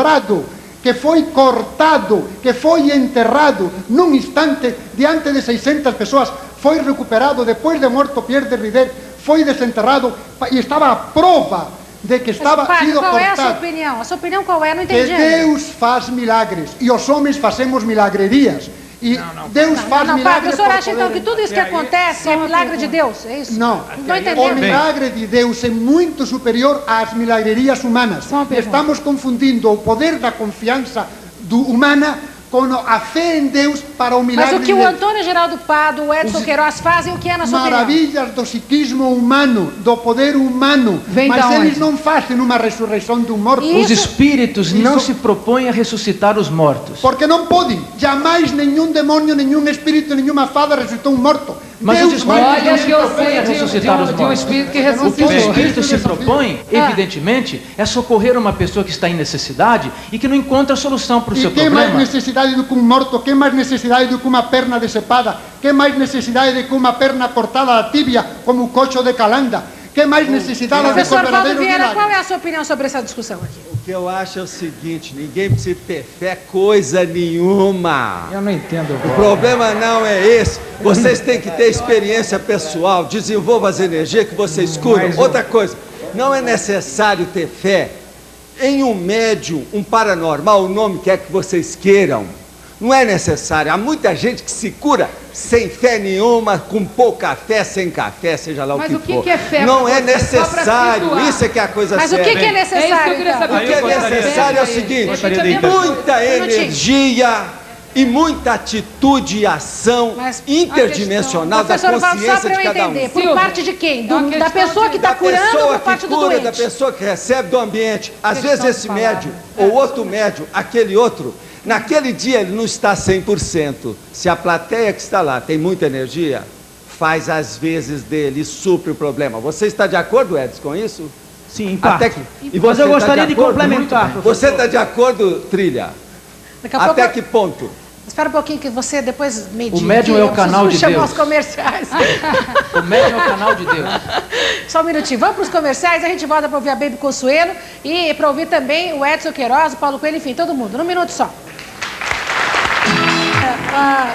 quebrado, que foi cortado, que foi enterrado num instante diante de 600 pessoas, foi recuperado depois de morto Pierre de Rider, foi desenterrado e estava a prova de que estava sido cortado. Qual é a sua opinião? A sua opinião qual é? Não entendi. Que Deus faz milagres e os homens fazemos milagrerias. E Deus faz milagres. Padre, o senhor acha então que tudo isso que acontece é milagre de Deus? É isso? Não. Não entendendo. O milagre de Deus é muito superior às milagrerias humanas. Estamos confundindo o poder da confiança humana com a fé em Deus para o milagre de Deus. Mas o que o Antônio Geraldo Pado, o Edson Queiroz fazem, o que é na sua opinião? Maravilhas do psiquismo humano, do poder humano. Mas eles não fazem uma ressurreição de um morto. Os espíritos não se propõem a ressuscitar os mortos. Porque não podem. Jamais nenhum demônio, nenhum espírito, nenhuma fada ressuscitou um morto. Mas Deus os espíritos não se propõem a ressuscitar os mortos. De um espírito que ressuscitou. O que os espíritos se propõem, evidentemente, é socorrer uma pessoa que está em necessidade e que não encontra solução para o seu problema. E que mais necessidade do que um morto? Que mais necessidade do que uma perna decepada? Que mais necessidade do que uma perna cortada da tíbia, como o coxo de Calanda? Que mais necessidade do que Professor Valdo verdadeiro Vieira, milagre? qual é a sua opinião sobre essa discussão aqui? O que eu acho é o seguinte, ninguém precisa ter fé coisa nenhuma. Eu não entendo. O problema não é esse. Vocês têm que ter experiência pessoal, desenvolvam as energias que vocês curam. Outra coisa, não é necessário ter fé em um médium, um paranormal, o nome que é que vocês queiram. Não é necessário. Há muita gente que se cura sem fé nenhuma, com pouca fé, sem café, seja lá o que for. Mas o que é fé? Não é necessário. Isso é que é a coisa Mas séria. o que é necessário? O que é necessário é o seguinte: muita energia e muita atitude e ação interdimensional da consciência de cada um. Por parte de quem? Da pessoa que está curando ou por parte do doente? Da pessoa que recebe do ambiente. Às vezes esse médium ou outro médium, aquele outro, naquele dia ele não está 100%. Se a plateia que está lá tem muita energia, faz às vezes dele e supre o problema. Você está de acordo, Edson, com isso? Sim, em parte. E você eu gostaria de complementar. Você está de acordo, Trilha? Até que ponto? Espera um pouquinho que você depois me diga. O médium é o canal de Deus. Chamar os comerciais. O médium é o canal de Deus. Só um minutinho. Vamos para os comerciais, a gente volta para ouvir a Baby Consuelo e para ouvir também o Edson Queiroz, o Paulo Coelho, enfim, todo mundo. Num minuto só.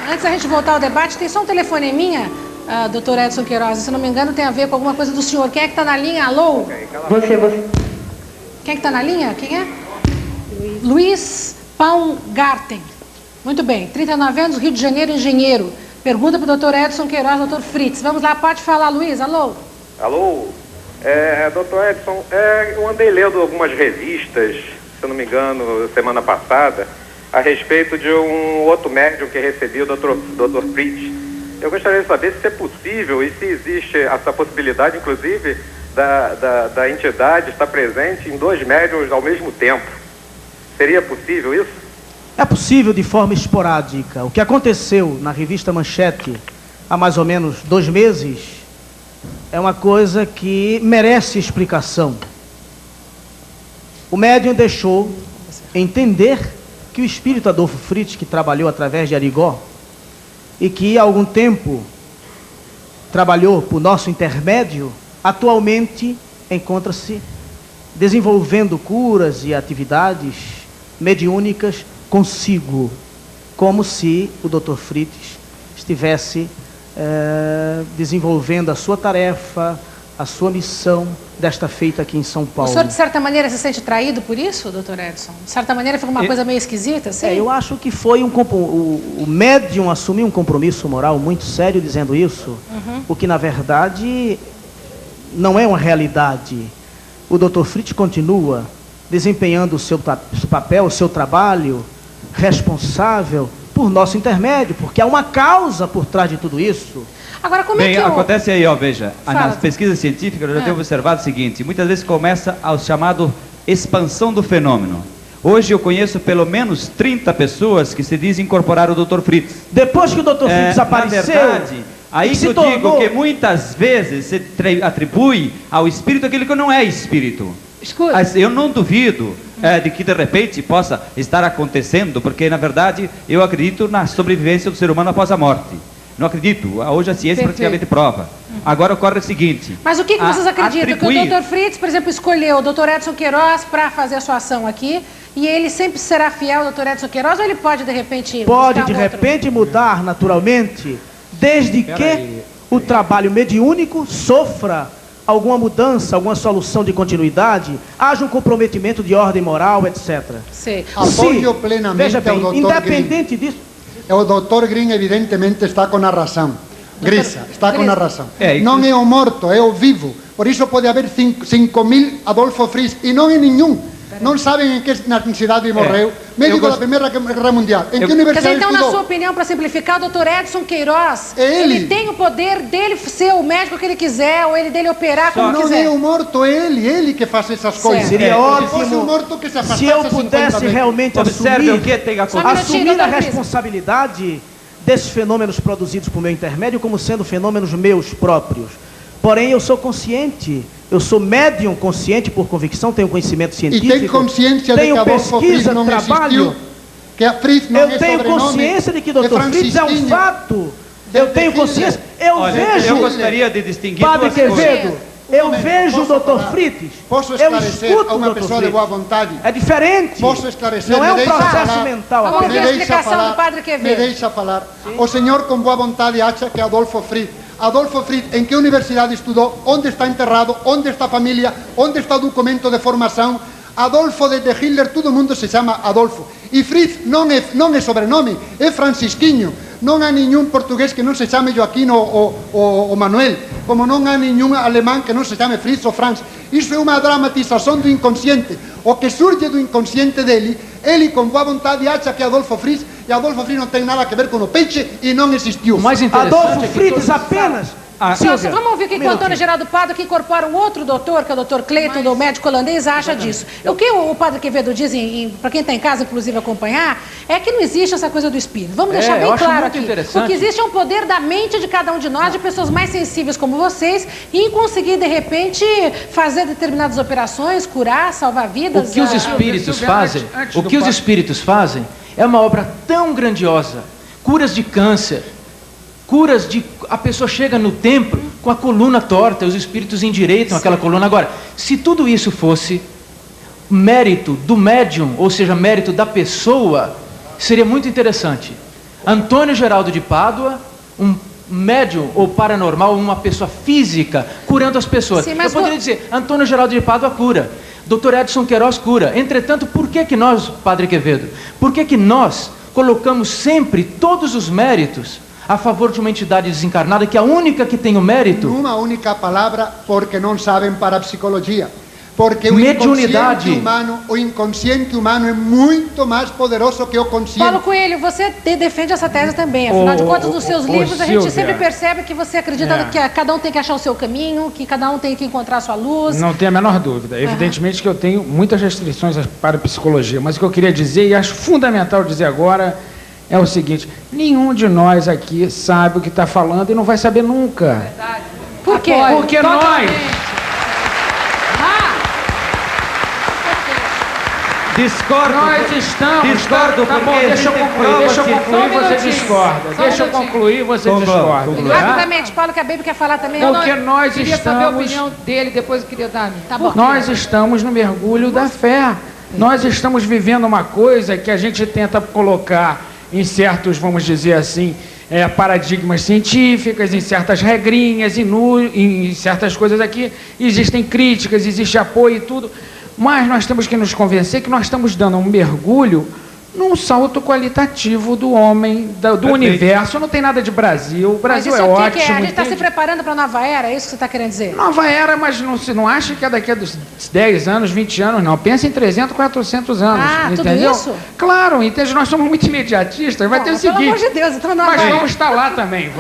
Antes da gente voltar ao debate, tem só um telefoneminha, doutor Edson Queiroz, se não me engano tem a ver com alguma coisa do senhor. Quem é que está na linha? Alô? Você. Quem é que está na linha? Quem é? Luiz Baumgarten. Muito bem, 39 anos, Rio de Janeiro, engenheiro. Pergunta para o doutor Edson Queiroz, doutor Fritz. Vamos lá, pode falar, Luiz, alô? Alô? Doutor Edson, eu andei lendo algumas revistas, se eu não me engano, semana passada, a respeito de um outro médium que recebi, o doutor Fritz. Eu gostaria de saber se é possível e se existe essa possibilidade, inclusive, da entidade estar presente em dois médiums ao mesmo tempo. Seria possível isso? É possível de forma esporádica. O que aconteceu na revista Manchete há mais ou menos 2 meses é uma coisa que merece explicação. O médium deixou entender que o espírito Adolfo Fritz, que trabalhou através de Arigó e que há algum tempo trabalhou por nosso intermédio, atualmente encontra-se desenvolvendo curas e atividades mediúnicas consigo, como se o Dr. Fritz estivesse desenvolvendo a sua tarefa, a sua missão desta feita aqui em São Paulo. O senhor, de certa maneira, se sente traído por isso, doutor Edson? De certa maneira, foi uma coisa meio esquisita, assim? Eu acho que foi o médium assumiu um compromisso moral muito sério dizendo isso, o que, na verdade, não é uma realidade. O Dr. Fritz continua desempenhando o seu papel, o seu trabalho, responsável por nosso intermédio, porque há uma causa por trás de tudo isso. Agora, como é que acontece aí, veja, nas pesquisas científicas eu já tenho observado o seguinte: muitas vezes começa a chamado expansão do fenômeno. Hoje eu conheço pelo menos 30 pessoas que se dizem incorporar o Dr. Fritz. Depois que o Dr. Fritz apareceu, na verdade, aí que eu digo que muitas vezes se atribui ao espírito aquilo que não é espírito. Escuta. Eu não duvido de que de repente possa estar acontecendo, porque na verdade eu acredito na sobrevivência do ser humano após a morte. Não acredito. Hoje a ciência praticamente prova. agora ocorre o seguinte. Mas o que vocês acreditam? Atribuir... Que o Dr. Fritz, por exemplo, escolheu o Dr. Edson Queiroz para fazer a sua ação aqui e ele sempre será fiel ao Dr. Edson Queiroz ou ele pode, de repente... Pode, de repente, mudar naturalmente, desde que o trabalho mediúnico sofra alguma mudança, alguma solução de continuidade, haja um comprometimento de ordem moral, etc. Sim. Apoio plenamente veja bem, ao Dr. independente disso... O Dr. Green, evidentemente, está com a razão. Grisa, está com a razão. Não é o morto, é o vivo. Por isso pode haver 5.000 Adolfo Fritz, e não é nenhum. Não sabem em que cidade morreu. Médico da Primeira Guerra Mundial. Em que universidade Quer dizer, então, estudou? na sua opinião, para simplificar, o Dr. Edson Queiroz, ele tem o poder dele ser o médico que ele quiser, ou ele dele operar como não quiser. Não é o morto, é ele que faz essas coisas. Seria ótimo se fosse o morto que se afastasse se eu pudesse realmente assumir a responsabilidade desses fenômenos produzidos por meu intermédio como sendo fenômenos meus próprios. Porém, eu sou consciente, eu sou médium consciente por convicção, tenho conhecimento científico, e tem consciência tenho de que pesquisa, não trabalho, existiu, que a Fritz não eu tenho consciência de que Dr. Fritz é um fato, eu tenho consciência, eu gostaria de distinguir Padre duas Quevedo, coisas. eu vejo o Dr. Fritz, eu escuto a uma o Dr. pessoa de boa vontade. É diferente. Posso esclarecer? Não é um processo falar. mental. Vamos ver a explicação falar, do Padre Quevedo. Me deixa falar. Sim. O senhor com boa vontade acha que Adolfo Fritz. Adolfo Fritz, em que universidade estudou? Onde está enterrado? Onde está a família? Onde está o documento de formação? Adolfo desde Hitler, todo mundo se chama Adolfo. E Fritz não é sobrenome, é francisquinho. Não há nenhum português que não se chame Joaquim ou Manuel, como não há nenhum alemão que não se chame Fritz ou Franz. Isso é uma dramatização do inconsciente. O que surge do inconsciente dele, ele com boa vontade acha que Adolfo Fritz, e Adolfo Fritz não tem nada a ver com o peixe e não existiu. O mais interessante Adolfo Fritz apenas... Vamos ouvir o que o Antônio Geraldo Pado, que incorpora um outro doutor, que é o Dr. Cleiton, do médico holandês, acha disso. O que o Padre Quevedo diz, para quem está em casa, inclusive, acompanhar, é que não existe essa coisa do espírito. Vamos deixar bem claro aqui. O que existe é um poder da mente de cada um de nós, de pessoas mais sensíveis como vocês, e em conseguir, de repente, fazer determinadas operações, curar, salvar vidas. O que os espíritos fazem é uma obra tão grandiosa. Curas de câncer, curas de... A pessoa chega no templo com a coluna torta, os espíritos endireitam aquela coluna. Agora, se tudo isso fosse mérito do médium, ou seja, mérito da pessoa, seria muito interessante. Antônio Geraldo de Pádua, um médium ou paranormal, uma pessoa física, curando as pessoas. Sim, eu poderia dizer, Antônio Geraldo de Pádua cura, Dr. Edson Queiroz cura. Entretanto, por que nós, Padre Quevedo, por que nós colocamos sempre todos os méritos a favor de uma entidade desencarnada, que é a única que tem o mérito? Uma única palavra, porque não sabem para a psicologia. Porque mediunidade. O inconsciente humano é muito mais poderoso que o consciente. Paulo Coelho, você defende essa tese também. Afinal de contas, nos seus livros, a gente sempre percebe que você acredita que cada um tem que achar o seu caminho, que cada um tem que encontrar a sua luz. Não tem a menor dúvida. Evidentemente que eu tenho muitas restrições para a psicologia, mas o que eu queria dizer, e acho fundamental dizer agora, é o seguinte: nenhum de nós aqui sabe o que está falando e não vai saber nunca. Verdade. Por quê? Porque nós... Discordo. Nós estamos... Discordo, tá bom, deixa eu concluir, você discorda. Deixa eu concluir, você discorda. Rapidamente, Paulo, que a Baby quer falar também. Porque nós queria estamos... saber a opinião dele, depois eu queria dar a minha. Tá bom. Nós estamos no mergulho da fé. Nós estamos vivendo uma coisa que a gente tenta colocar em certos, vamos dizer assim, paradigmas científicos, em certas regrinhas, em certas coisas aqui. Existem críticas, existe apoio e tudo. Mas nós temos que nos convencer que nós estamos dando um mergulho num salto qualitativo do homem, do universo. Não tem nada de Brasil. O Brasil é ótimo. A gente está se preparando para a nova era, é isso que você está querendo dizer? Nova era, mas não acha que é daqui a 10 anos, 20 anos, não. Pensa em 300, 400 anos. Entendeu? Tudo isso? Claro, entende? Nós somos muito imediatistas. Vai ter o seguinte... Pelo amor de Deus, então não. Mas vamos estar lá também.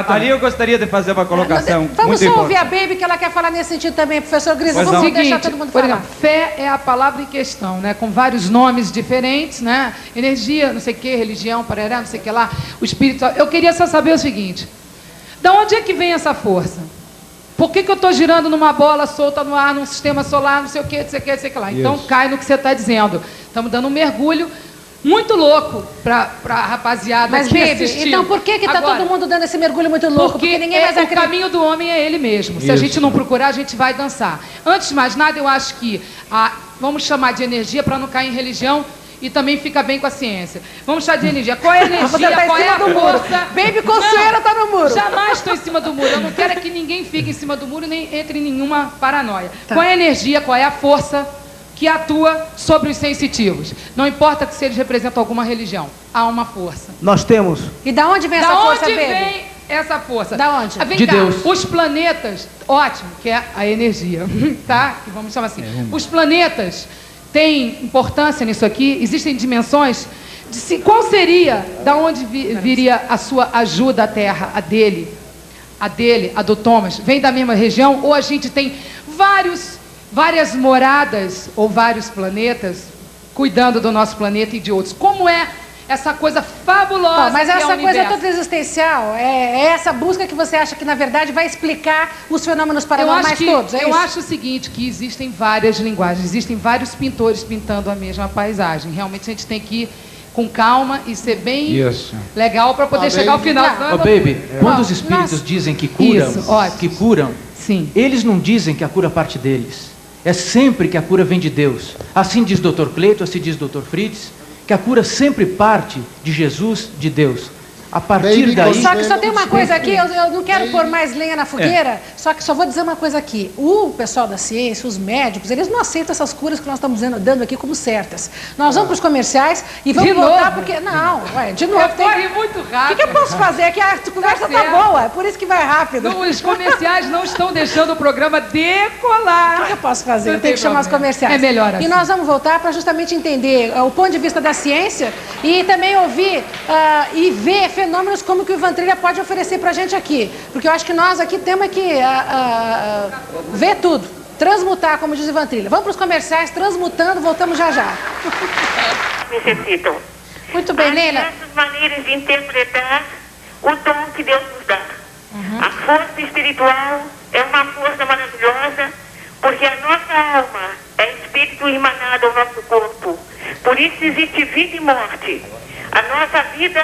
Ali eu gostaria de fazer uma colocação vamos muito só ouvir a Baby, que ela quer falar nesse sentido também, professor Grisa. Vamos deixar todo mundo falar. Por exemplo, fé é a palavra em questão, né? Com vários nomes diferentes, né? Energia, não sei o que, religião, parará, não sei o que lá, o espírito. Eu queria só saber o seguinte: da onde é que vem essa força? Por que eu estou girando numa bola solta no ar, num sistema solar, não sei o que, não sei o que, não sei o que lá? Então cai no que você está dizendo. Estamos dando um mergulho muito louco pra rapaziada Mas, aqui Baby, assistir. então por que tá Agora, todo mundo dando esse mergulho muito louco? Porque ninguém mais o acredita. caminho do homem é ele mesmo. Se a Isso. gente não procurar, a gente vai dançar. Antes de mais nada, eu acho que vamos chamar de energia para não cair em religião e também fica bem com a ciência. Vamos chamar de energia. Qual é a energia? Você tá em Qual é cima a do muro. força? Baby Consuelo tá no muro. Jamais estou em cima do muro. Eu não quero que ninguém fique em cima do muro nem entre em nenhuma paranoia. Qual é a energia? Qual é a força que atua sobre os sensitivos? Não importa se eles representam alguma religião. Há uma força. Nós temos. E da onde vem essa Da força, onde Baby? vem essa força? Da onde? Vem De cá, Deus. Os planetas, ótimo, que é a energia, tá? Que vamos chamar assim. Os planetas têm importância nisso aqui? Existem dimensões? Qual seria, da onde viria a sua ajuda à Terra, a dele, a do Thomas? Vem da mesma região? Ou a gente tem várias moradas ou vários planetas cuidando do nosso planeta e de outros? Como é essa coisa fabulosa Mas que é o essa coisa universo? toda existencial, é essa busca que você acha que, na verdade, vai explicar os fenômenos Eu paranormais acho, todos, é eu isso? acho o seguinte, que existem várias linguagens, existem vários pintores pintando a mesma paisagem. Realmente a gente tem que ir com calma e ser bem Isso. legal para poder chegar ao final. senão é Ô, loucura. Baby, quando os Não, espíritos nós- dizem que curam, Isso, ótimo. que curam, Sim. eles não dizem que a cura parte deles. É sempre que a cura vem de Deus. Assim diz Dr. Cleito, assim diz Dr. Fritz, que a cura sempre parte de Jesus, de Deus. A partir Baby, daí... Só que só tem uma coisa aqui, eu não quero pôr mais lenha na fogueira, só que só vou dizer uma coisa aqui. O pessoal da ciência, os médicos, eles não aceitam essas curas que nós estamos dando aqui como certas. Nós vamos para os comerciais e vamos De voltar novo? porque... Não, ué, de novo. Corre muito O rápido. que eu posso fazer? É que a conversa tá certo. boa, é por isso que vai rápido. Não, os comerciais não estão deixando o programa decolar. O que eu posso fazer? Não Eu tenho que tem chamar os problema. comerciais. É melhor assim. E nós vamos voltar para justamente entender o ponto de vista da ciência e também ouvir e ver fenômenos como que o Ivan Trilha pode oferecer para a gente aqui. Porque eu acho que nós aqui temos que ver tudo. Transmutar, como diz o Ivan Trilha. Vamos para os comerciais, transmutando, voltamos já já. Necessitam. Muito bem, Há Leila. diversas maneiras de interpretar o dom que Deus nos dá. A força espiritual é uma força maravilhosa, porque a nossa alma é espírito emanado ao nosso corpo. Por isso existe vida e morte. A nossa vida,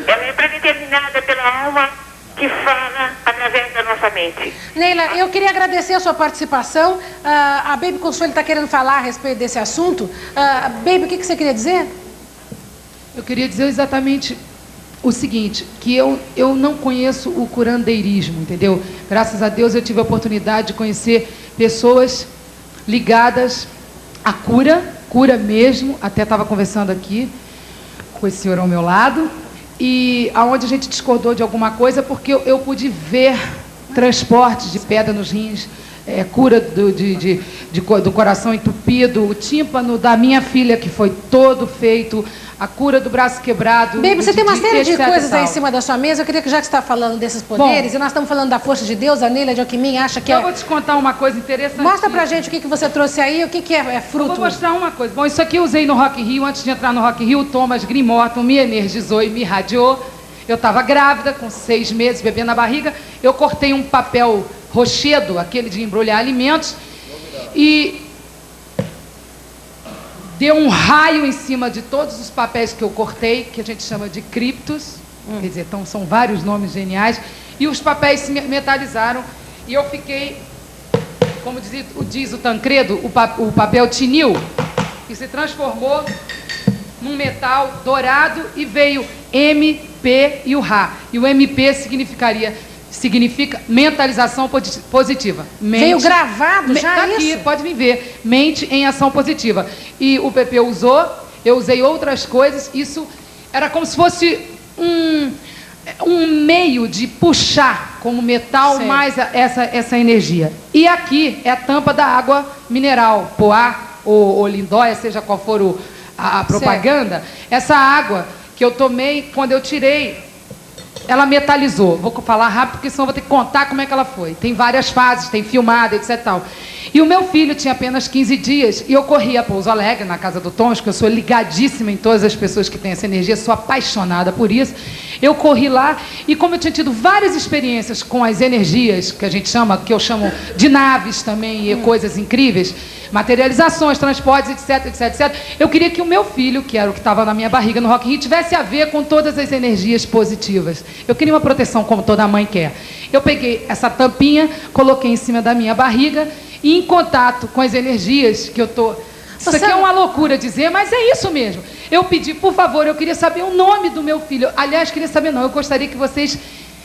ela é predeterminada pela alma que fala através da nossa mente. Neila, eu queria agradecer a sua participação. A Baby Consuelo está querendo falar a respeito desse assunto. Baby, o que você queria dizer? Eu queria dizer exatamente o seguinte, que eu não conheço o curandeirismo, entendeu? Graças a Deus eu tive a oportunidade de conhecer pessoas ligadas à cura mesmo, até estava conversando aqui com esse senhor ao meu lado, e aonde a gente discordou de alguma coisa, porque eu pude ver transporte de pedra nos rins, cura do coração entupido, o tímpano da minha filha, que foi todo feito, a cura do braço quebrado. Baby, você tem uma série de etc. coisas aí em cima da sua mesa. Eu queria que, já que você está falando desses poderes, e nós estamos falando da força de Deus, a Neila de Alquimim acha que Eu vou te contar uma coisa interessante. Mostra pra gente o que você trouxe aí, o que é Eu fruto. vou mostrar uma coisa. Bom, isso aqui eu usei no Rock in Rio. Antes de entrar no Rock in Rio, o Thomas Green Morton me energizou e me irradiou. Eu estava grávida, com 6 meses, bebê na barriga. Eu cortei um papel rochedo, aquele de embrulhar alimentos, e deu um raio em cima de todos os papéis que eu cortei, que a gente chama de criptos. Quer dizer, então são vários nomes geniais. E os papéis se metalizaram. E eu fiquei, como diz o Tancredo, o papel tinil, que se transformou num metal dourado e veio M, P e o Rá. E o MP significa mentalização positiva. Veio gravado já tá aqui, isso? pode me ver. Mente em ação positiva. E o PP usou, eu usei outras coisas. Isso era como se fosse um meio de puxar como metal Sei. mais essa energia. E aqui é a tampa da água mineral, Poá ou Lindóia, seja qual for a propaganda. Essa água que eu tomei, quando eu tirei, ela metalizou. Vou falar rápido, porque senão vou ter que contar como é que ela foi. Tem várias fases, tem filmada, etc. Tal. E o meu filho tinha apenas 15 dias e eu corri a Pouso Alegre, na casa do Thomas, que eu sou ligadíssima em todas as pessoas que têm essa energia, sou apaixonada por isso. Eu corri lá e como eu tinha tido várias experiências com as energias, que a gente chama, que eu chamo de naves também, e coisas incríveis, materializações, transportes, etc, etc, etc, eu queria que o meu filho, que era o que estava na minha barriga no Rock in Rio, tivesse a ver com todas as energias positivas. Eu queria uma proteção como toda mãe quer. Eu peguei essa tampinha, coloquei em cima da minha barriga e em contato com as energias que eu tô... Isso aqui é uma loucura dizer, mas é isso mesmo. Eu pedi, por favor, eu queria saber o nome do meu filho. Aliás, queria saber não, eu gostaria que vocês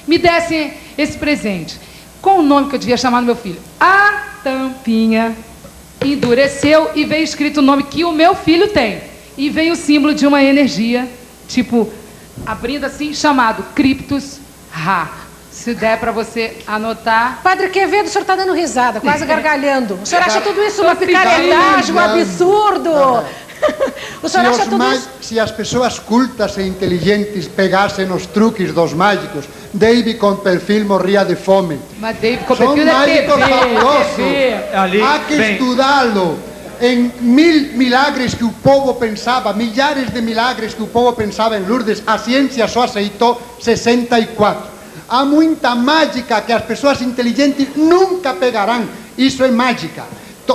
me dessem esse presente. Qual o nome que eu devia chamar no meu filho? A tampinha endureceu e veio escrito o nome que o meu filho tem. E veio o símbolo de uma energia, tipo, abrindo assim, chamado Cryptus Ra. Se der para você anotar. Padre Quevedo, o senhor está dando risada, quase gargalhando. O senhor acha tudo isso uma picaretagem, um absurdo? O senhor acha tudo isso... Se as pessoas cultas e inteligentes pegassem os truques dos mágicos, David com perfil morria de fome. Mas David com São perfil mágicos é fabulosos. Há que estudá-lo. Em 1000 milagres que o povo pensava, milhares de milagres que o povo pensava em Lourdes, a ciência só aceitou 64. Há muita mágica que as pessoas inteligentes nunca pegarão. Isso é mágica.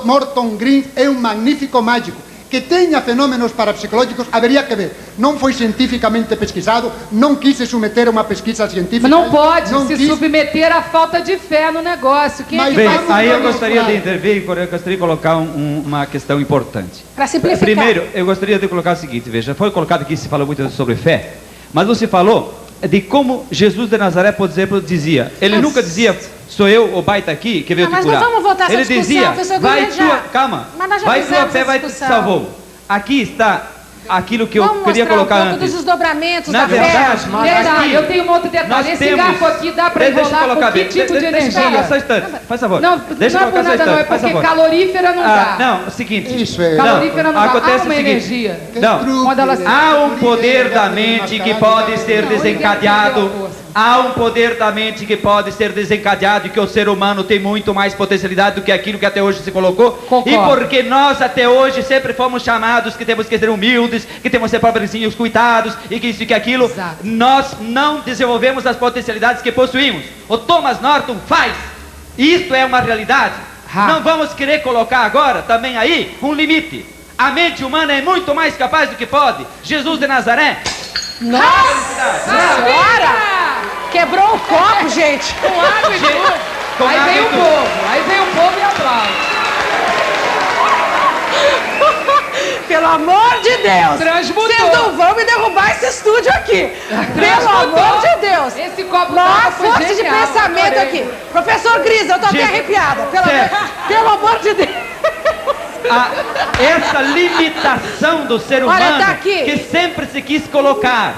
Morton Green é um magnífico mágico. Que tenha fenômenos parapsicológicos, haveria que ver. Não foi cientificamente pesquisado, não quis se submeter a uma pesquisa científica. Mas não pode se submeter à falta de fé no negócio. Quem Bem, aí eu gostaria de intervir, eu gostaria de colocar uma questão importante. Para simplificar. Primeiro, eu gostaria de colocar o seguinte, veja, foi colocado aqui, se falou muito sobre fé, mas você falou de como Jesus de Nazaré, por exemplo, dizia, ele nunca dizia, sou eu, o baita aqui, que veio te curar. Mas não vamos voltar a essa ele dizia, vai tua, calma, vai tua fé, vai te salvou. Aqui está aquilo que eu queria colocar antes. Todos os desdobramentos na verdade, aqui, eu tenho um outro detalhe. Esse garfo aqui dá para enrolar com que tipo de energia? Só instante, faz favor. Não, deixa não é por nada não, é porque calorífera não dá. Não, é o seguinte. Isso é. Calorífera não acontece dá. Há uma energia. Não, há um poder da mente que pode ser desencadeado. Há um poder da mente que pode ser desencadeado e que o ser humano tem muito mais potencialidade do que aquilo que até hoje se colocou. Concordo. E porque nós até hoje sempre fomos chamados que temos que ser humildes, que temos que ser pobrezinhos, coitados, e que isso e que aquilo, exato, nós não desenvolvemos as potencialidades que possuímos. O Thomas Norton faz. Isto é uma realidade. Não vamos querer colocar agora também aí um limite. A mente humana é muito mais capaz do que pode. Jesus de Nazaré. Nossa Senhora! Quebrou o copo, gente. Com água e tudo. Aí veio o povo e aplaude. Pelo amor de Deus! Transmutou. Vocês não vão me derrubar esse estúdio aqui! Pelo amor de Deus! Esse copo maior foi força genial, de pensamento aqui. Professor Gris, eu tô até arrepiada. Pelo amor de Deus! Essa limitação do ser humano, olha, tá aqui, que sempre se quis colocar.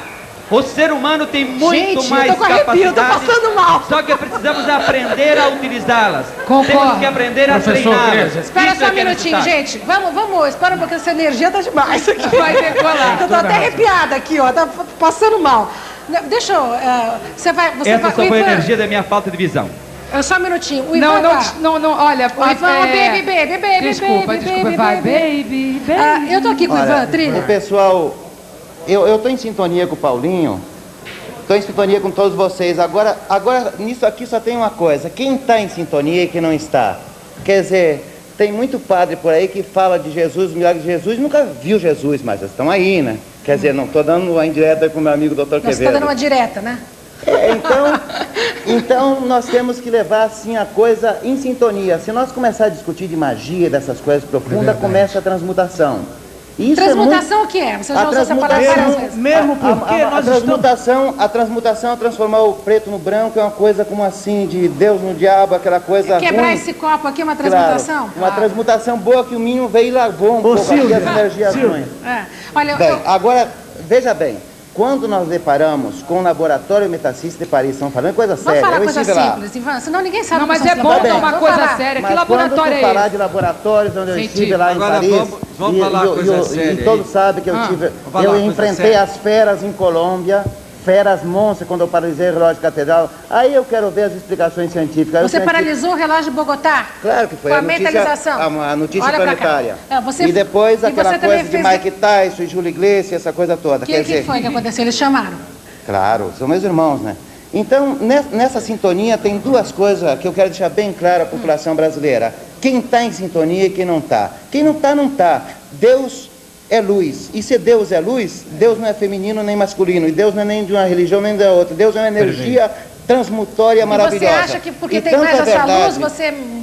O ser humano tem muito gente, mais eu tô com arrepio, capacidade. tô passando mal. Só que precisamos aprender a utilizá-las. Concordo. Temos que aprender a treiná-las. Espera só um minutinho, gente. Vamos, espera um pouquinho, essa energia tá demais aqui. Vai decolar. Eu tô até arrepiada aqui, ó, tá passando mal. Deixa eu... Essa só foi a energia da minha falta de visão. Só um minutinho. O Ivan não, olha... O Ivan, baby. Desculpa, vai, baby. Eu tô aqui com o Ivan, Trilha. O pessoal... Eu estou em sintonia com o Paulinho, estou em sintonia com todos vocês. Agora, nisso aqui só tem uma coisa: quem está em sintonia e quem não está. Quer dizer, tem muito padre por aí que fala de Jesus, milagre de Jesus, nunca viu Jesus, mas eles estão aí, né? Quer dizer, não estou dando uma indireta com o meu amigo Dr. Quevedo. Você está dando uma direta, né? Então nós temos que levar assim a coisa em sintonia. Se nós começar a discutir de magia, dessas coisas profundas, começa a transmutação. Isso transmutação o que é? Você já usou essa palavra várias vezes. Mesmo porque a transmutação é transformar o preto no branco, é uma coisa como assim, de Deus no diabo, aquela coisa quebrar ruim. Esse copo aqui é uma transmutação? Claro, uma transmutação boa que o Minho veio e lavou um pouco aqui as energias ruins. Olha, bem, agora, veja bem, quando nós deparamos com o Laboratório Metafísico de Paris, estão falando coisa séria. Vamos falar coisa simples, Ivan, senão ninguém sabe. Não, mas é bom ter uma coisa séria. Que laboratório é esse? Falar de laboratórios onde eu estive lá em Paris, vamos falar coisa séria. E todos sabem que eu enfrentei as feras em Colômbia, esferas monstras quando eu paralisei o relógio de catedral. Aí eu quero ver as explicações científicas. Você paralisou o relógio de Bogotá? Claro que foi. Com a mentalização? A notícia Olha planetária. Você, e depois aquela você coisa de fez Mike Tyson e Júlio Iglesias, essa coisa toda. Quer dizer... que foi que aconteceu? Eles chamaram? Claro, são meus irmãos, né? Então, nessa sintonia tem duas coisas que eu quero deixar bem claro à população brasileira. Quem está em sintonia e quem não está. Quem não está, não está. Deus é luz. E se Deus é luz, Deus não é feminino nem masculino. E Deus não é nem de uma religião nem da outra. Deus é uma energia transmutória maravilhosa. E você acha que porque tem mais essa luz,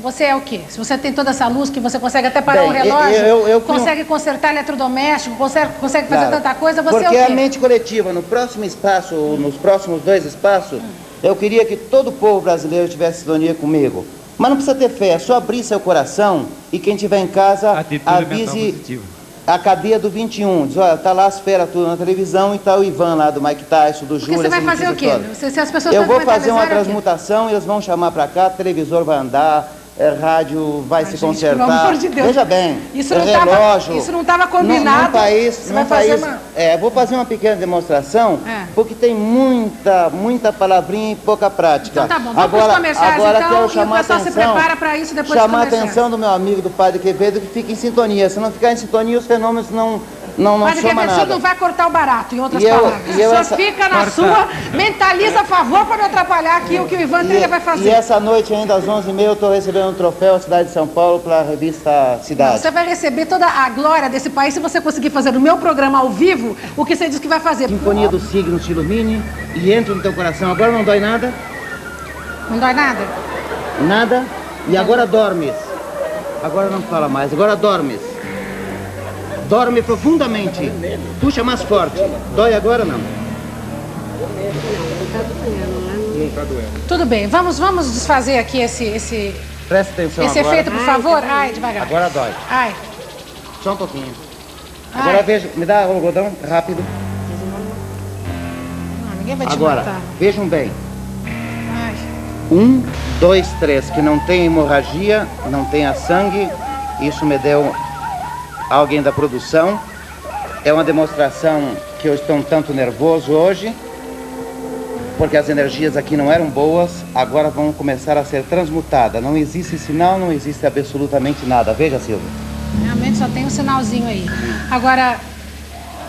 você é o quê? Se você tem toda essa luz que você consegue até parar um relógio, consegue consertar eletrodoméstico, consegue fazer tanta coisa, você é o quê? Porque a mente coletiva, no próximo espaço, nos próximos 2 espaços, eu queria que todo o povo brasileiro tivesse sintonia comigo. Mas não precisa ter fé, é só abrir seu coração e quem estiver em casa, avise a cadeia do 21. Diz, olha, tá lá as feras tudo na televisão e tá o Ivan lá do Mike Tyson, do Júlio. Você vai fazer o quê? Se as pessoas eu vou fazer uma transmutação, eles vão chamar para cá, televisor vai andar, rádio vai se consertar. Pelo amor de Deus. Veja bem, isso não estava combinado. Vou fazer uma pequena demonstração, porque tem muita palavrinha e pouca prática. Então tá bom, vamos para os comerciais então, quero chamar e o pessoal se prepara para isso depois chamar a atenção do meu amigo, do Padre Quevedo, que fica em sintonia. Se não ficar em sintonia, os fenômenos não Padre soma Quevedo, o senhor não vai cortar o barato, em outras palavras. O senhor fica na sua, mentaliza a favor para não atrapalhar aqui o que o Ivan Trilha vai fazer. E essa noite ainda às 11h30 eu estou recebendo um troféu à cidade de São Paulo para a revista Cidade. Não, você vai receber toda a glória desse país se você conseguir fazer no meu programa ao vivo o que você diz que vai fazer. Sinfonia dos signos te ilumine e entre no teu coração. Agora não dói nada? Não dói nada? Nada? E agora dormes. Agora não fala mais, agora dormes. Dorme profundamente. Puxa mais forte. Dói agora ou não? Não está doendo. Tudo bem, vamos desfazer aqui esse presta atenção esse agora. Efeito, por favor. Ai, devagar. Agora dói. Ai. Só um pouquinho. Agora veja, me dá o algodão rápido. Não, ninguém vai te agora, matar. Vejam bem. Ai. 1, 2, 3, que não tem hemorragia, não tenha sangue. Isso me deu alguém da produção. É uma demonstração que eu estou um tanto nervoso hoje, porque as energias aqui não eram boas, agora vão começar a ser transmutadas. Não existe sinal, não existe absolutamente nada. Veja, Silvia. Realmente só tem um sinalzinho aí. Agora,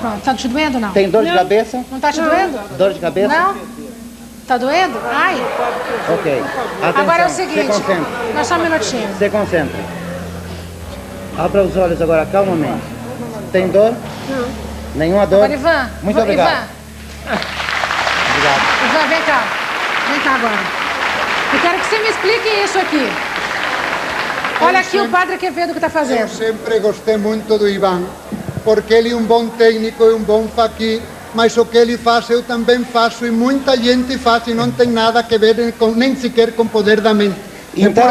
pronto, tá te doendo ou não? Tem dor de cabeça? Não tá te doendo? Dor de cabeça? Não? Tá doendo? Ai. Ok. Atenção. Agora é o seguinte, nós só um minutinho. Se concentre. Abra os olhos agora, calmamente. Tem dor? Não. Nenhuma dor? Agora, Ivan. Muito obrigado. Ivan. Obrigado. Ivan, vem cá. Vem cá agora. Eu quero que você me explique isso aqui. Olha aqui o Padre Quevedo que está fazendo. Eu sempre gostei muito do Ivan, porque ele é um bom técnico, é um bom faqui, mas o que ele faz eu também faço e muita gente faz e não tem nada a ver com, nem sequer com o poder da mente. Então,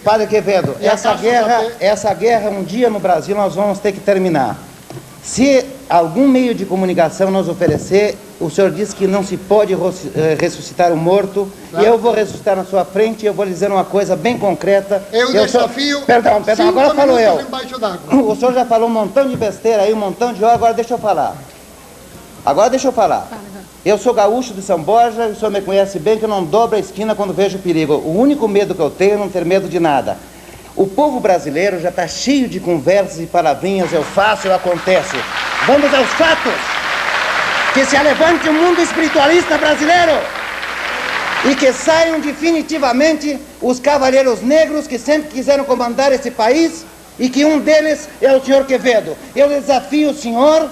Padre Quevedo, essa guerra um dia no Brasil nós vamos ter que terminar. Se algum meio de comunicação nos oferecer, o senhor disse que não se pode ressuscitar o morto, claro. E eu vou ressuscitar na sua frente e eu vou lhe dizer uma coisa bem concreta. Eu desafio... Perdão, agora falo eu. O senhor já falou um montão de besteira aí, um montão de hora, agora deixa eu falar. Eu sou gaúcho de São Borja, o senhor me conhece bem que eu não dobro a esquina quando vejo perigo. O único medo que eu tenho é não ter medo de nada. O povo brasileiro já está cheio de conversas e palavrinhas, eu faço, eu acontece. Vamos aos fatos! Que se alevante o mundo espiritualista brasileiro e que saiam definitivamente os cavaleiros negros que sempre quiseram comandar esse país e que um deles é o senhor Quevedo. Eu desafio o senhor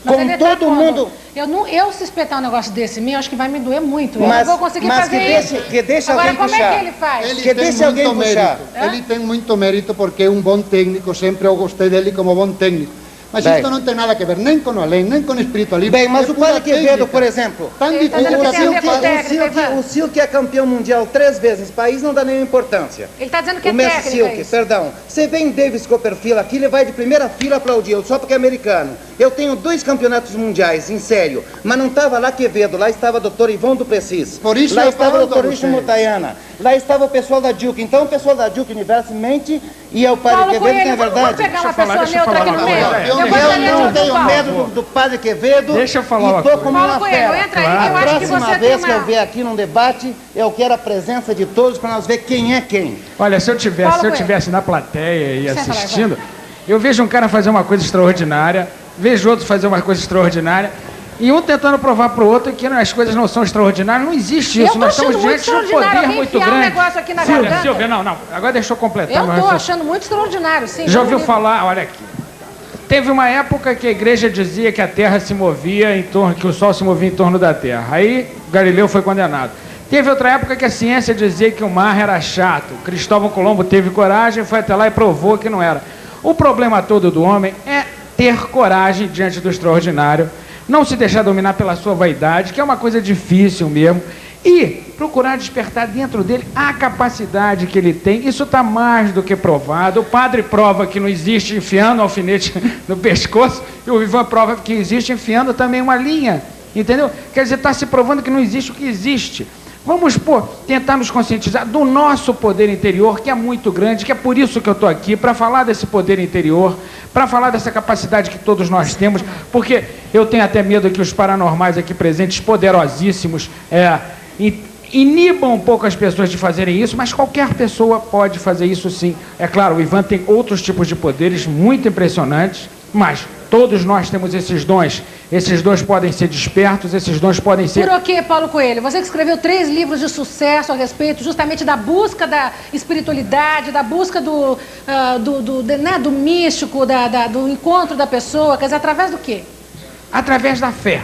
com todo mundo... Eu se espetar um negócio desse em mim, acho que vai me doer muito. Eu não vou conseguir fazer isso. Que deixa agora, alguém como puxar. é que ele faz? Ele tem muito mérito. Ele tem muito mérito porque é um bom técnico. Sempre eu gostei dele como bom técnico. Mas bem, isto não tem nada a ver nem com o além, nem com o espiritualismo. Bem, mas o Padre Quevedo, por exemplo, o Silk é campeão mundial 3 vezes nesse país, não dá nenhuma importância. Ele está dizendo que é técnico. O Mestre Silk, perdão. Você vê em Davis Copperfield aqui, ele vai de primeira fila aplaudir, só porque é americano. Eu tenho 2 campeonatos mundiais, em sério, mas não estava lá Quevedo, lá estava o Dr. Ivon Duplessis. Por isso lá estava o Dr. Richard Mutayana, lá estava o pessoal da Duke. Então o pessoal da Duke University mente E é o padre Paulo Quevedo Coelho, tem a vamos verdade. pegar uma pessoa neutra aqui no meio. Eu gostaria de não ouvir tenho o Paulo. medo do padre Quevedo. Deixa eu falar e uma tô coisa. como Paulo uma Coelho, fera. entra aí, que eu acho que Próxima você tem vez que eu uma... vier aqui num debate, eu quero a presença de todos para nós ver quem é quem. Olha, se eu Paulo tivesse na plateia e Senta lá, assistindo, eu vejo um cara fazer uma coisa extraordinária, vejo outro fazer uma coisa extraordinária, e um tentando provar para o outro que as coisas não são extraordinárias. Não existe isso. Nós estamos diante de um poder muito grande. Um negócio aqui na Silvia, garganta. Silvia, não. Agora deixa eu completar. Eu meu estou raciocínio. achando muito extraordinário, sim. Já ouviu falar? Olha aqui. Teve uma época que a igreja dizia que a Terra se movia em torno, que o Sol se movia em torno da Terra. Aí Galileu foi condenado. Teve outra época que a ciência dizia que o mar era chato. Cristóvão Colombo teve coragem, foi até lá e provou que não era. O problema todo do homem é ter coragem diante do extraordinário, não se deixar dominar pela sua vaidade, que é uma coisa difícil mesmo, e procurar despertar dentro dele a capacidade que ele tem. Isso está mais do que provado. O padre prova que não existe enfiando um alfinete no pescoço, e o Ivan prova que existe enfiando também uma linha, entendeu? Quer dizer, está se provando que não existe o que existe. Vamos tentar nos conscientizar do nosso poder interior, que é muito grande, que é por isso que eu estou aqui, para falar desse poder interior, para falar dessa capacidade que todos nós temos, porque eu tenho até medo que os paranormais aqui presentes, poderosíssimos, inibam um pouco as pessoas de fazerem isso, mas qualquer pessoa pode fazer isso sim. É claro, o Ivan tem outros tipos de poderes muito impressionantes, mas todos nós temos esses dons. Esses dons podem ser despertos, esses dons podem ser... Por quê, Paulo Coelho? Você que escreveu 3 livros de sucesso a respeito justamente da busca da espiritualidade, da busca do místico, do encontro da pessoa, quer dizer, através do quê? Através da fé.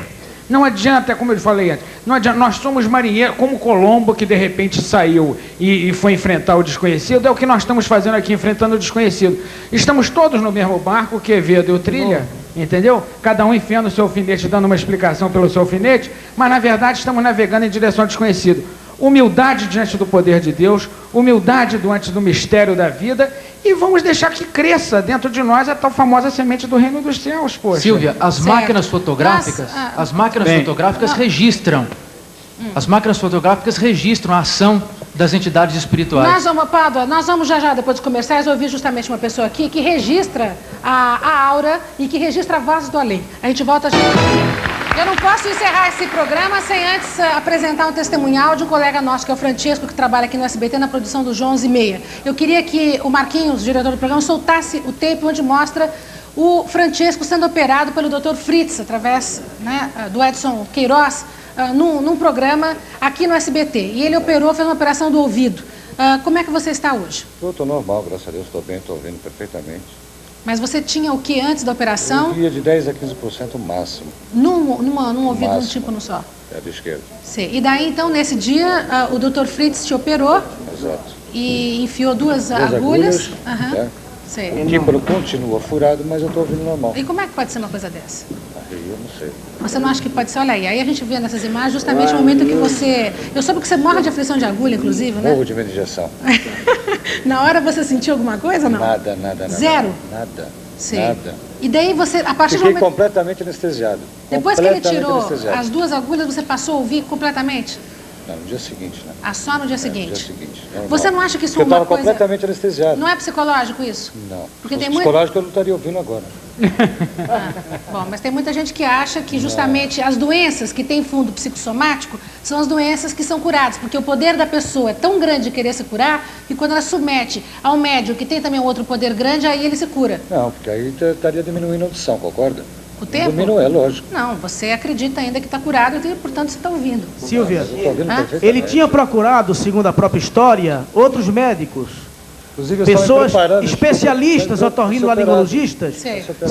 Não adianta, como eu falei antes, não adianta, nós somos marinheiros, como Colombo, que de repente saiu e foi enfrentar o desconhecido, é o que nós estamos fazendo aqui, enfrentando o desconhecido. Estamos todos no mesmo barco, Quevedo e o Trilha, entendeu? Cada um enfiando o seu alfinete, dando uma explicação pelo seu alfinete, mas na verdade estamos navegando em direção ao desconhecido. Humildade diante do poder de Deus, humildade diante do mistério da vida, e vamos deixar que cresça dentro de nós a tal famosa semente do reino dos céus, poxa. Silvia, as máquinas fotográficas, registram. As máquinas fotográficas registram a ação das entidades espirituais. Nós vamos já depois dos comerciais, ouvir justamente uma pessoa aqui que registra a aura e que registra a voz do além. A gente volta já. Eu não posso encerrar esse programa sem antes apresentar um testemunhal de um colega nosso, que é o Francesco, que trabalha aqui no SBT na produção do João 11:30. Eu queria que o Marquinhos, diretor do programa, soltasse o tape onde mostra o Francesco sendo operado pelo Dr. Fritz, através do Edson Queiroz, num programa aqui no SBT. E ele fez uma operação do ouvido. Como é que você está hoje? Eu estou normal, graças a Deus, estou bem, estou ouvindo perfeitamente. Mas você tinha o que antes da operação? Eu via de 10% a 15% máximo. Num ouvido, num tímpano só? É do esquerdo. Sim. E daí, então, nesse dia, o Dr. Fritz te operou? Exato. E enfiou duas agulhas? Né? Sei. O tímpano continua furado, mas eu estou ouvindo normal. E como é que pode ser uma coisa dessa? Aí eu não sei. Você não acha que pode ser? Olha aí a gente vê nessas imagens justamente o momento que você... Eu soube que você morre de aflição de agulha, inclusive, né? Morro de medo de injeção. Na hora você sentiu alguma coisa ou não? Nada. Zero? Nada. Sim. Nada. E daí você, a partir Fiquei do momento... completamente anestesiado. Depois que ele tirou as 2 agulhas, você passou a ouvir completamente? Não, no dia seguinte, né? Só no dia seguinte? No dia seguinte. Normal. Você não acha que isso é uma coisa... Eu estava completamente anestesiado. Não é psicológico isso? Não. Porque tem psicológico eu não estaria ouvindo agora. Bom, mas tem muita gente que acha que justamente as doenças que têm fundo psicossomático são as doenças que são curadas, porque o poder da pessoa é tão grande de querer se curar que quando ela submete ao médium que tem também um outro poder grande, aí ele se cura. Não, porque aí estaria diminuindo a audição, concorda? O tempo? Diminui, é lógico. Não, você acredita ainda que está curado e, portanto, você está ouvindo. Silvia, ele tinha procurado, segundo a própria história, outros médicos, pessoas especialistas, otorrinolaringologistas,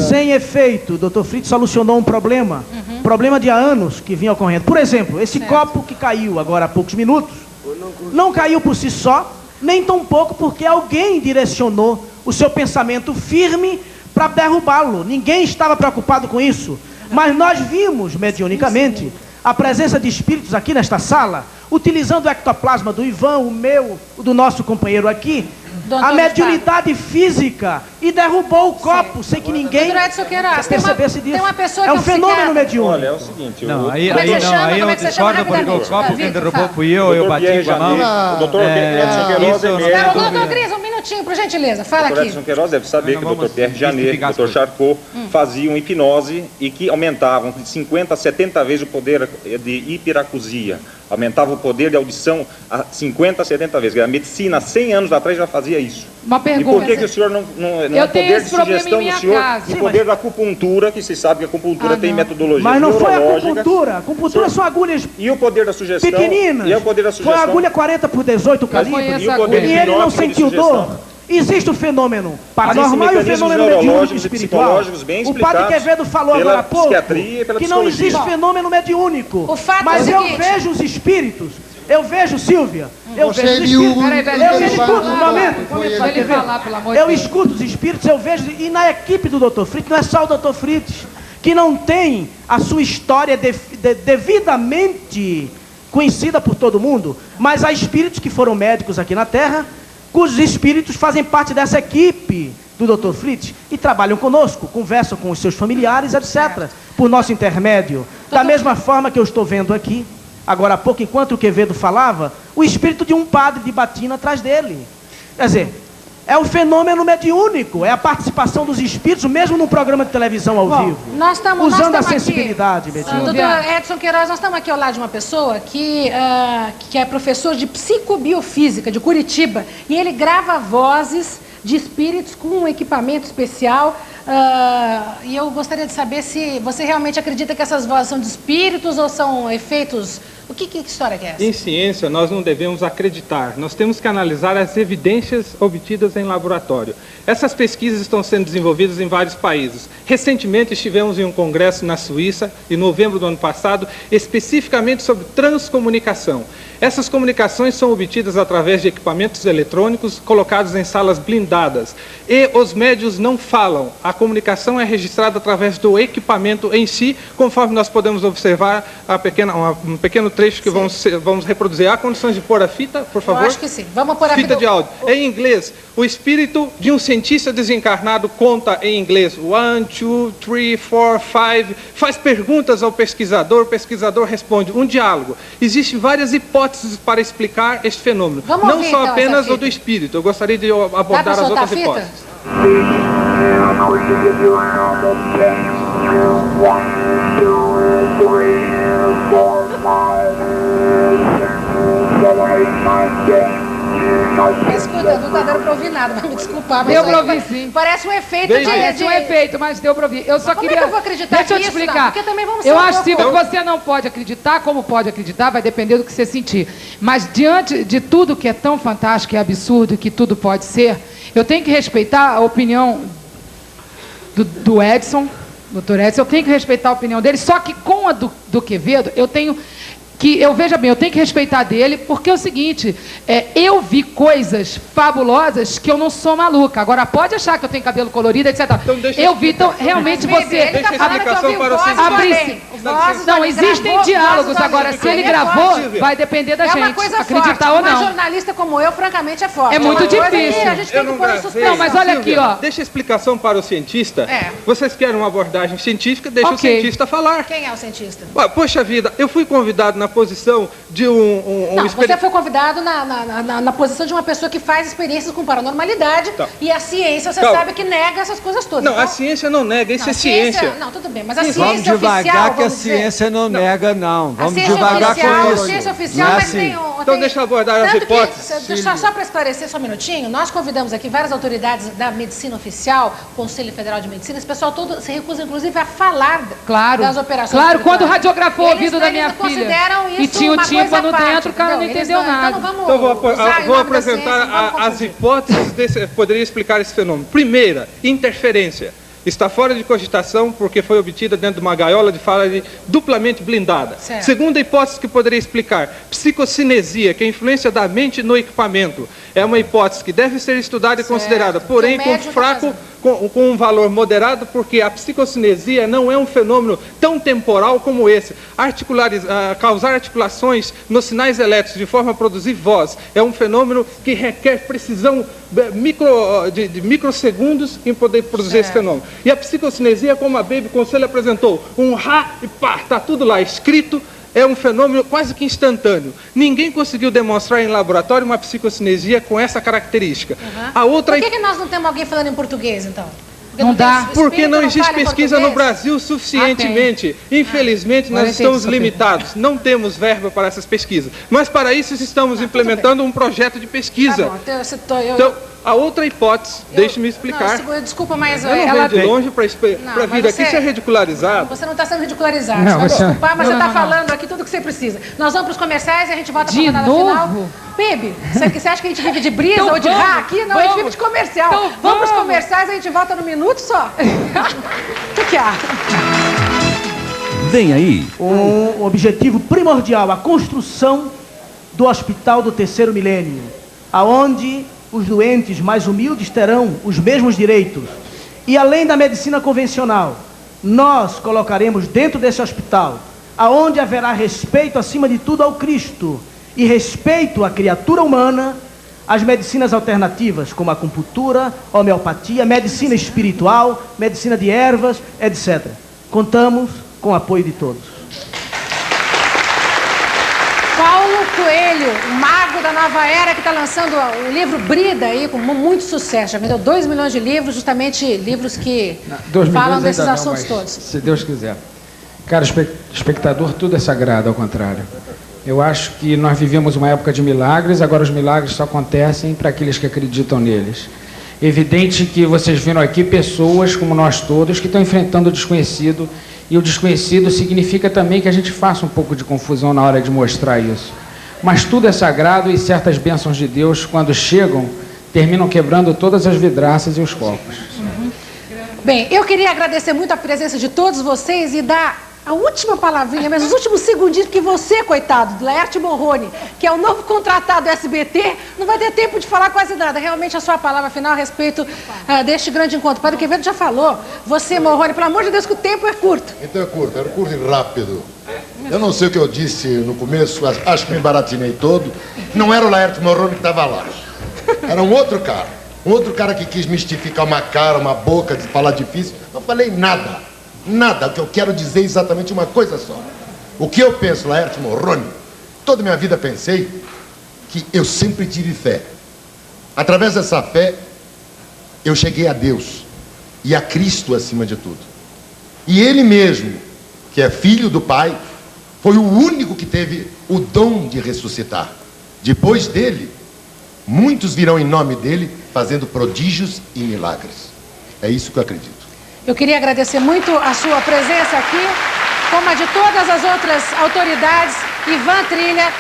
sem efeito. O Dr. Fritz solucionou um problema, problema de há anos que vinha ocorrendo. Por exemplo, esse copo que caiu agora há poucos minutos, não caiu por si só, nem tampouco porque alguém direcionou o seu pensamento firme para derrubá-lo. Ninguém estava preocupado com isso. Mas nós vimos, mediunicamente, a presença de espíritos aqui nesta sala, utilizando o ectoplasma do Ivan, o meu, o do nosso companheiro aqui, a mediunidade física, e derrubou o copo sem que ninguém percebesse disso. É um fenômeno mediúnico. Olha, é o seguinte... Não, aí eu discordo porque o copo quem derrubou fui eu bati com a mão. O doutor Cris, um minutinho. minutinho, por gentileza, fala O Dr. aqui. Edson Queiroz deve saber que o Dr. Pierre Janet, o Dr. Charcot faziam hipnose e que aumentavam de 50 a 70 vezes o poder de hiperacusia. Aumentava o poder de audição a 50 a 70 vezes. A medicina, há 100 anos atrás, já fazia isso. Uma pergunta. E por que o senhor não Eu o tenho poder esse de problema sugestão em minha do senhor casa. e o Sim, poder da acupuntura, que se sabe que a acupuntura tem metodologia Mas não foi a neurológica. acupuntura. Acupuntura são agulhas E o poder da sugestão? pequeninas. E o poder da Foi sugestão? a agulha 40 por 18 calibre. E o poder E ele não hipnótico de sentiu sugestão? dor. Existe o fenômeno paranormal e o mecanismos fenômeno mediúnico neurológicos e espiritual. psicológicos bem O padre explicados Quevedo falou pela agora há pouco psiquiatria e pela que não psicologia. existe fenômeno mediúnico. O fato mas é o eu seguinte. vejo os espíritos. Eu vejo, Silvia. Eu Você vejo os viu espíritos. Peraí, Eu escuto, um momento. Deixa ele falar, pelo amor de Eu Deus. escuto os espíritos, eu vejo, e na equipe do Dr. Fritz, não é só o Dr. Fritz, que não tem a sua história devidamente conhecida por todo mundo, mas há espíritos que foram médicos aqui na Terra, cujos espíritos fazem parte dessa equipe do Dr. Fritz e trabalham conosco, conversam com os seus familiares, etc., por nosso intermédio. Da mesma forma que eu estou vendo aqui, agora há pouco, enquanto o Quevedo falava, o espírito de um padre de batina atrás dele. Quer dizer, é o fenômeno mediúnico, é a participação dos espíritos, mesmo num programa de televisão ao vivo. Nós estamos usando a aqui. sensibilidade mediúnica. Doutor Edson Queiroz, nós estamos aqui ao lado de uma pessoa que é professor de psicobiofísica de Curitiba e ele grava vozes de espíritos com um equipamento especial. E eu gostaria de saber se você realmente acredita que essas vozes são de espíritos ou são efeitos. Que história que é essa? Em ciência, nós não devemos acreditar. Nós temos que analisar as evidências obtidas em laboratório. Essas pesquisas estão sendo desenvolvidas em vários países. Recentemente estivemos em um congresso na Suíça, em novembro do ano passado, especificamente sobre transcomunicação. Essas comunicações são obtidas através de equipamentos eletrônicos colocados em salas blindadas. E os médios não falam. A comunicação é registrada através do equipamento em si, conforme nós podemos observar um pequeno trecho que vamos reproduzir. Há condições de pôr a fita, por favor? Eu acho que sim. Vamos pôr a fita de áudio. Em inglês, o espírito de um cientista desencarnado conta em inglês 1, 2, 3, 4, 5, faz perguntas ao pesquisador, o pesquisador responde. Um diálogo. Existem várias hipóteses para explicar este fenômeno. Vamos não ouvir, só então, apenas essa o do espírito. Eu gostaria de abordar as outras hipóteses. Escuta, não está dando para ouvir nada, mas me desculpar. Mas Deu para ouvir, sim. Parece um efeito Parece um efeito, mas deu para ouvir. Eu só Mas como queria... é que eu vou acreditar Deixa eu te nisso, explicar. não? Porque também vamos Eu ser um acho que pouco- você não pode acreditar, como pode acreditar, vai depender do que você sentir. Mas diante de tudo que é tão fantástico e absurdo e que tudo pode ser, eu tenho que respeitar a opinião do Edson, doutor Edson, eu tenho que respeitar a opinião dele, só que com a do Quevedo, eu tenho que respeitar dele, porque é o seguinte, eu vi coisas fabulosas que eu não sou maluca. Agora, pode achar que eu tenho cabelo colorido, etc. Então, deixa eu vi, então, realmente você... Deixa a explicação para o cientista. Não, existem diálogos. Agora, se ele gravou, vai depender da É uma gente, coisa acreditar forte. ou não. Uma jornalista como eu, francamente, é forte. É muito uma coisa difícil. que a gente tem que pôr em suspenso. Não, mas olha aqui, ó. Deixa a explicação para o cientista. É. Vocês querem uma abordagem científica, deixa o cientista falar. Quem é o cientista? Ué, poxa vida, eu fui convidado na posição de Não, você foi convidado na posição de uma pessoa que faz experiências com paranormalidade e a ciência, você Calma. sabe que nega essas coisas todas. Não, Então, a ciência não nega, isso não, é ciência. Não, tudo bem, mas a Vamos ciência devagar oficial, que a vamos dizer, ciência não nega, não. a Vamos ciência devagar oficial, com a isso. ciência oficial, Não é mas assim. tem Então deixa eu abordar as tanto que, hipóteses. só para esclarecer só um minutinho, nós convidamos aqui várias autoridades da medicina oficial, Conselho Federal de Medicina, esse pessoal todo se recusa, inclusive, a falar das operações. Claro, quando espirituais. radiografou o Eles- ouvido da eles minha filha consideram e isso tinha o uma coisa tímpano à parte, dentro, o cara não entendeu? entendeu Eles nada. Então vamos Então vou usar em vou nome da apresentar ciência, vamos as hipóteses poderia explicar esse fenômeno. Primeira, interferência. Está fora de cogitação porque foi obtida dentro de uma gaiola de fala duplamente blindada. Certo. Segunda hipótese que poderia explicar, psicocinesia, que é a influência da mente no equipamento. É uma hipótese que deve ser estudada e considerada, porém Que o com médium tá fraco, com um valor moderado, porque a psicocinesia não é um fenômeno tão temporal como esse. Causar articulações nos sinais elétricos de forma a produzir voz é um fenômeno que requer precisão de microsegundos em poder produzir esse fenômeno. E a psicocinesia, como a Baby Conselho apresentou, um rá e pá, está tudo lá escrito, é um fenômeno quase que instantâneo. Ninguém conseguiu demonstrar em laboratório uma psicocinesia com essa característica. A outra... Por que nós não temos alguém falando em português, então? Não dá. Porque não existe pesquisa no Brasil suficientemente. Infelizmente, nós estamos limitados. Não temos verba para essas pesquisas. Mas para isso estamos implementando um projeto de pesquisa. Então, a outra hipótese, deixe-me explicar. Não, desculpa, mas eu não venho de longe para vir aqui ser ridicularizado. Você não está sendo ridicularizado. Não, você vai desculpar, mas você está falando aqui tudo o que você precisa. Nós vamos para os comerciais e a gente volta para a rodada final. Baby, você acha que a gente vive de brisa ou de rá aqui? Não, a gente vive de comercial. Vamos para os comerciais e a gente volta no minuto só. O que acha? Vem aí. Um objetivo primordial, a construção do Hospital do Terceiro Milênio, aonde os doentes mais humildes terão os mesmos direitos. E além da medicina convencional, nós colocaremos dentro desse hospital, aonde haverá respeito acima de tudo ao Cristo e respeito à criatura humana, as medicinas alternativas, como a acupuntura, homeopatia, medicina espiritual, medicina de ervas, etc. Contamos com o apoio de todos. Paulo Coelho, o mago da nova era, que está lançando o livro Brida aí, com muito sucesso. Já vendeu 2 milhões de livros, justamente livros que falam desses assuntos todos. Se Deus quiser. Cara, espectador, tudo é sagrado, ao contrário. Eu acho que nós vivemos uma época de milagres, agora os milagres só acontecem para aqueles que acreditam neles. Evidente que vocês viram aqui pessoas, como nós todos, que estão enfrentando o desconhecido, e o desconhecido significa também que a gente faça um pouco de confusão na hora de mostrar isso. Mas tudo é sagrado e certas bênçãos de Deus, quando chegam, terminam quebrando todas as vidraças e os copos. Bem, eu queria agradecer muito a presença de todos vocês e dar a última palavrinha, mas os últimos segundinhos, porque você, coitado, do Laerte Morrone, que é o novo contratado do SBT, não vai ter tempo de falar quase nada. Realmente a sua palavra final a respeito deste grande encontro. O Padre Quevedo já falou. Você, Morrone, pelo amor de Deus, que o tempo é curto. Então é curto e rápido. Eu não sei o que eu disse no começo, acho que me embaratinei todo. Não era o Laerte Morrone que estava lá. Era um outro cara. Um outro cara que quis mistificar uma cara, uma boca, de falar difícil. Não falei nada. Nada, o que eu quero dizer é exatamente uma coisa só. O que eu penso, Laerte Morrone, toda a minha vida pensei que eu sempre tive fé. Através dessa fé, eu cheguei a Deus e a Cristo acima de tudo. E Ele mesmo, que é filho do Pai, foi o único que teve o dom de ressuscitar. Depois dele, muitos virão em nome dele, fazendo prodígios e milagres. É isso que eu acredito. Eu queria agradecer muito a sua presença aqui, como a de todas as outras autoridades, Ivan Trilha,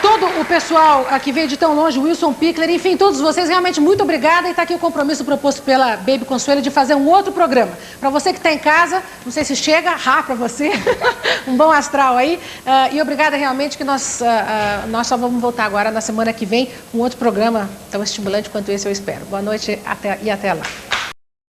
todo o pessoal que veio de tão longe, Wilson Pickler, enfim, todos vocês, realmente muito obrigada. E está aqui o compromisso proposto pela Baby Consuelo de fazer um outro programa. Para você que está em casa, não sei se chega, para você, um bom astral aí. E obrigada realmente, que nós só vamos voltar agora na semana que vem com outro programa tão estimulante quanto esse, eu espero. Boa noite e até lá.